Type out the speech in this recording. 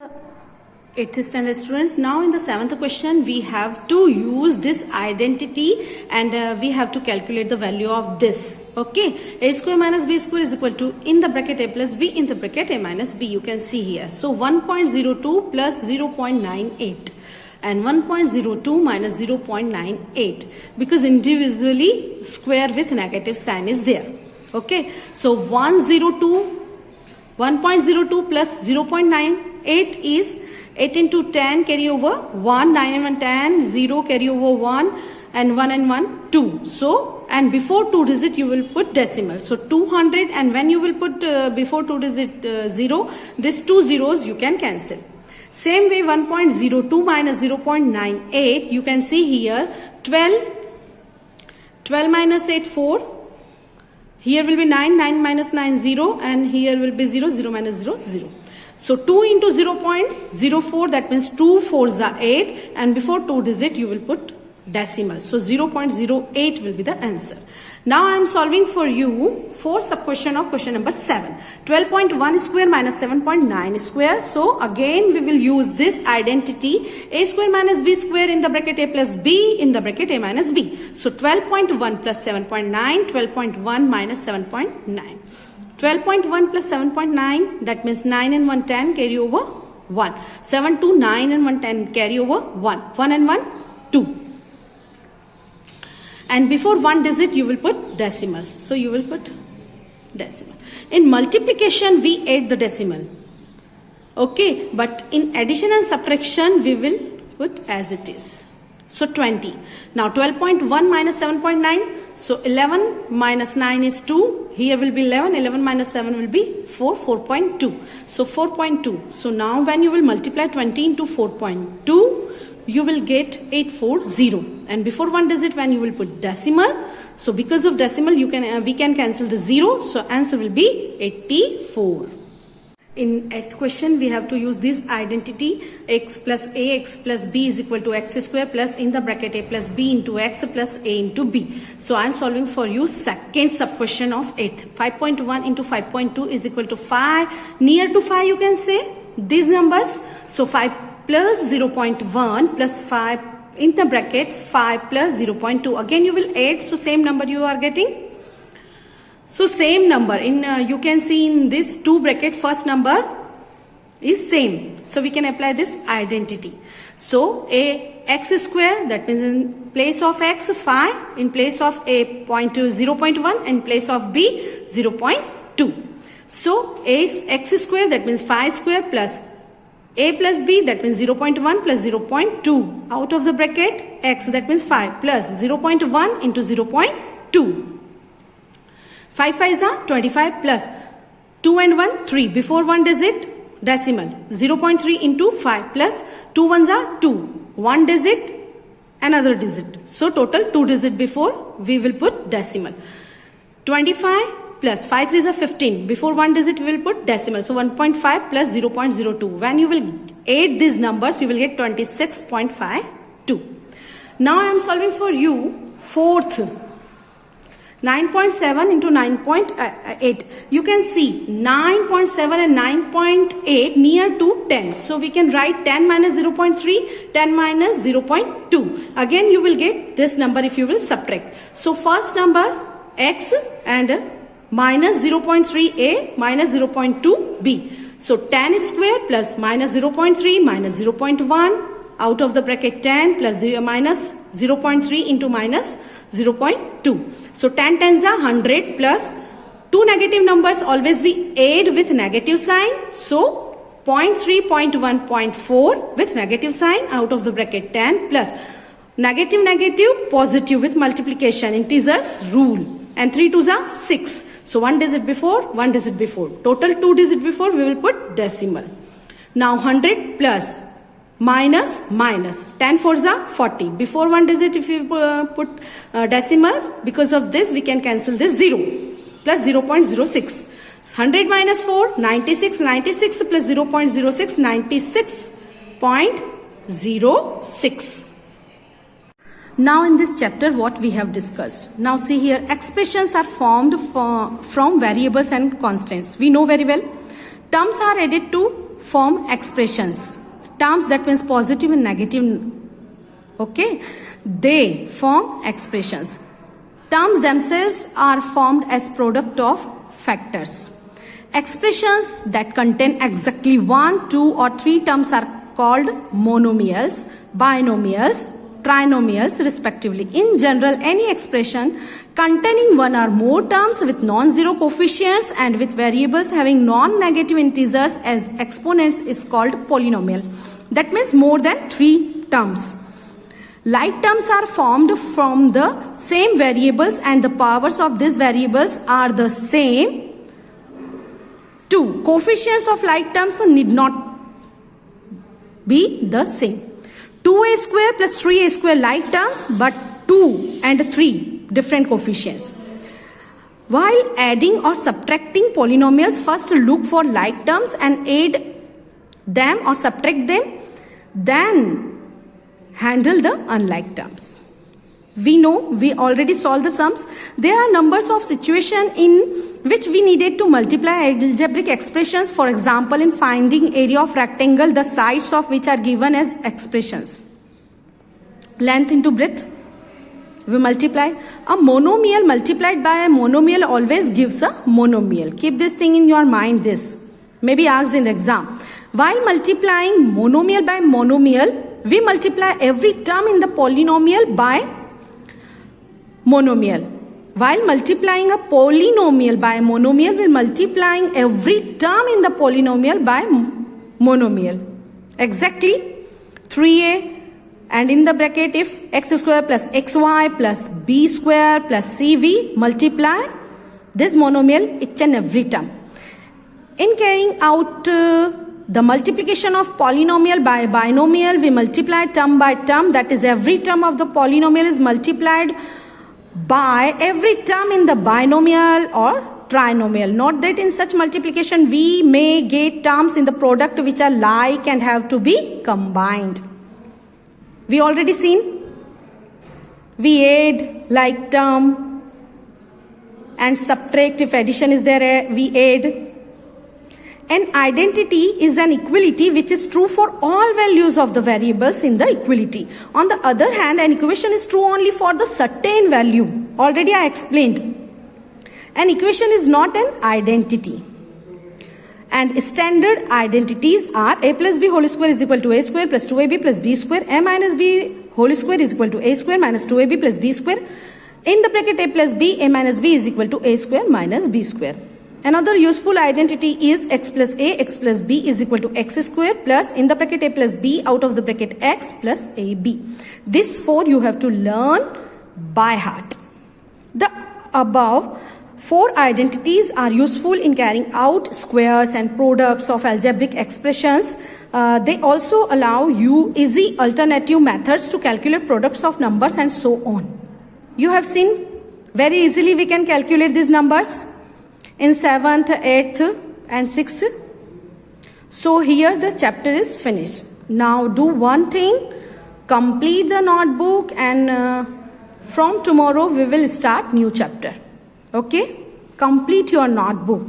8th standard students, now in the 7th question we have to use this identity and we have to calculate the value of this. Okay, a square minus b square is equal to in the bracket a plus b in the bracket a minus b. You can see here. So 1.02 plus 0.98 and 1.02 minus 0.98 because individually square with negative sign is there. Okay, so 1.02 plus 0.98 is 8 into 10 carry over 1, 9 and 1 10, 0 carry over 1 and 1 and 1 2. So and before 2 digit you will put decimal. So 200, and when you will put before 2 digit 0, this 2 zeros you can cancel. Same way 1.02 minus 0.98 you can see here 12 minus 8 4. Here will be 9, 9 minus 9 0 and here will be 0, 0 minus 0 0. So 2 into 0.04 that means 2 4s are 8 and before 2 digit you will put decimal. So 0.08 will be the answer. Now I am solving for you 4 sub question of question number 7. 12.1 square minus 7.9 square. So again we will use this identity a square minus b square in the bracket a plus b in the bracket a minus b. So 12.1 plus 7.9, 12.1 minus 7.9. 12.1 plus 7.9 that means 9 and 1 10 carry over 1. 7 to 9 and 1 10 carry over 1. 1 and 1 2. And before 1 digit you will put decimals. So you will put decimal. In multiplication we add the decimal. Okay, but in addition and subtraction we will put as it is. So 20. Now 12.1 minus 7.9. So 11 minus 9 is 2. Here will be 11. 11 minus 7 will be 4. 4.2. So 4.2. So now when you will multiply 20 into 4.2, you will get 840. And before 1 digit when you will put decimal. So because of decimal we can cancel the 0. So answer will be 84. In 8th question, we have to use this identity x plus a x plus b is equal to x square plus in the bracket a plus b into x plus a into b. So I am solving for you second sub question of 8th. 5.1 into 5.2 is equal to 5. Near to 5 you can say these numbers. So 5 plus 0.1 plus 5 in the bracket 5 plus 0.2. Again you will add, so same number you are getting. So same number in you can see in this 2 bracket first number is same. So we can apply this identity. So a x square that means in place of x 5, in place of a 0.1, in place of b 0.2. So a is x square that means 5 square plus a plus b that means 0.1 plus 0.2 out of the bracket x that means 5 plus 0.1 into 0.2. 5 5s are 25 plus 2 and 1 3 before 1 digit decimal 0.3 into 5 plus 2 1s are 2 1 digit another digit. So total 2 digit before we will put decimal. 25 plus 5 3s are 15 before 1 digit we will put decimal. So 1.5 plus 0.02. When you will add these numbers you will get 26.52. Now I am solving for you 4th. 9.7 into 9.8. You can see 9.7 and 9.8 near to 10. So we can write 10 minus 0.3, 10 minus 0.2. Again you will get this number if you will subtract. So first number x and minus 0.3a minus 0.2b. So 10 square plus minus 0.3 minus 0.1 out of the bracket 10 plus 0 minus 0.3 into minus 0.2. So 10 tens are 100 plus 2 negative numbers always we add with negative sign. So 0.3, 0.1, 0.4 with negative sign out of the bracket 10 plus negative negative positive with multiplication integers rule. And 3 twos are 6. So 1 digit before, 1 digit before. Total 2 digit before we will put decimal. Now 100 plus minus minus 10 4s are 40 before 1 digit if you put decimal, because of this we can cancel this 0 plus 0.06. 100 minus 4 96, 96 plus 0.06 96.06. Now in this chapter what we have discussed. Now see here, expressions are formed from variables and constants. We know very well. Terms are added to form expressions. Terms, that means positive and negative. Okay, they form expressions. Terms themselves are formed as product of factors. Expressions that contain exactly 1, 2 or 3 terms are called monomials, binomials, trinomials respectively. In general, any expression containing 1 or more terms with non-zero coefficients and with variables having non-negative integers as exponents is called polynomial. That means more than 3 terms. Like terms are formed from the same variables and the powers of these variables are the same too. Coefficients of like terms need not be the same. 2a square plus 3a square like terms, but 2 and 3 different coefficients. While adding or subtracting polynomials, first look for like terms and add them or subtract them, then handle the unlike terms. We know, we already solved the sums. There are numbers of situations in which we needed to multiply algebraic expressions. For example, in finding area of rectangle, the sides of which are given as expressions. Length into breadth, we multiply. A monomial multiplied by a monomial always gives a monomial. Keep this thing in your mind. This may be asked in the exam. While multiplying monomial by monomial, we multiply every term in the polynomial by monomial. While multiplying a polynomial by monomial, we are multiplying every term in the polynomial by monomial. Exactly 3a, and in the bracket if x square plus xy plus b square plus cv, multiply this monomial each and every term. In carrying out the multiplication of polynomial by binomial, we multiply term by term. That is, every term of the polynomial is multiplied by every term in the binomial or trinomial. Note that in such multiplication we may get terms in the product which are like and have to be combined. We already seen. We add like term and subtract if addition is there, we add. An identity is an equality which is true for all values of the variables in the equality. On the other hand, an equation is true only for the certain value. Already I explained. An equation is not an identity. And standard identities are a plus b whole square is equal to a square plus 2ab plus b square, a minus b whole square is equal to a square minus 2ab plus b square. In the bracket a plus b, a minus b is equal to a square minus b square. Another useful identity is x plus a, x plus b is equal to x square plus in the bracket a plus b out of the bracket x plus ab. This 4 you have to learn by heart. The above 4 identities are useful in carrying out squares and products of algebraic expressions. They also allow you easy alternative methods to calculate products of numbers and so on. You have seen very easily we can calculate these numbers in 7th, 8th and 6th. So here the chapter is finished. Now do one thing, complete the notebook, and from tomorrow we will start new chapter. Okay? Complete your notebook.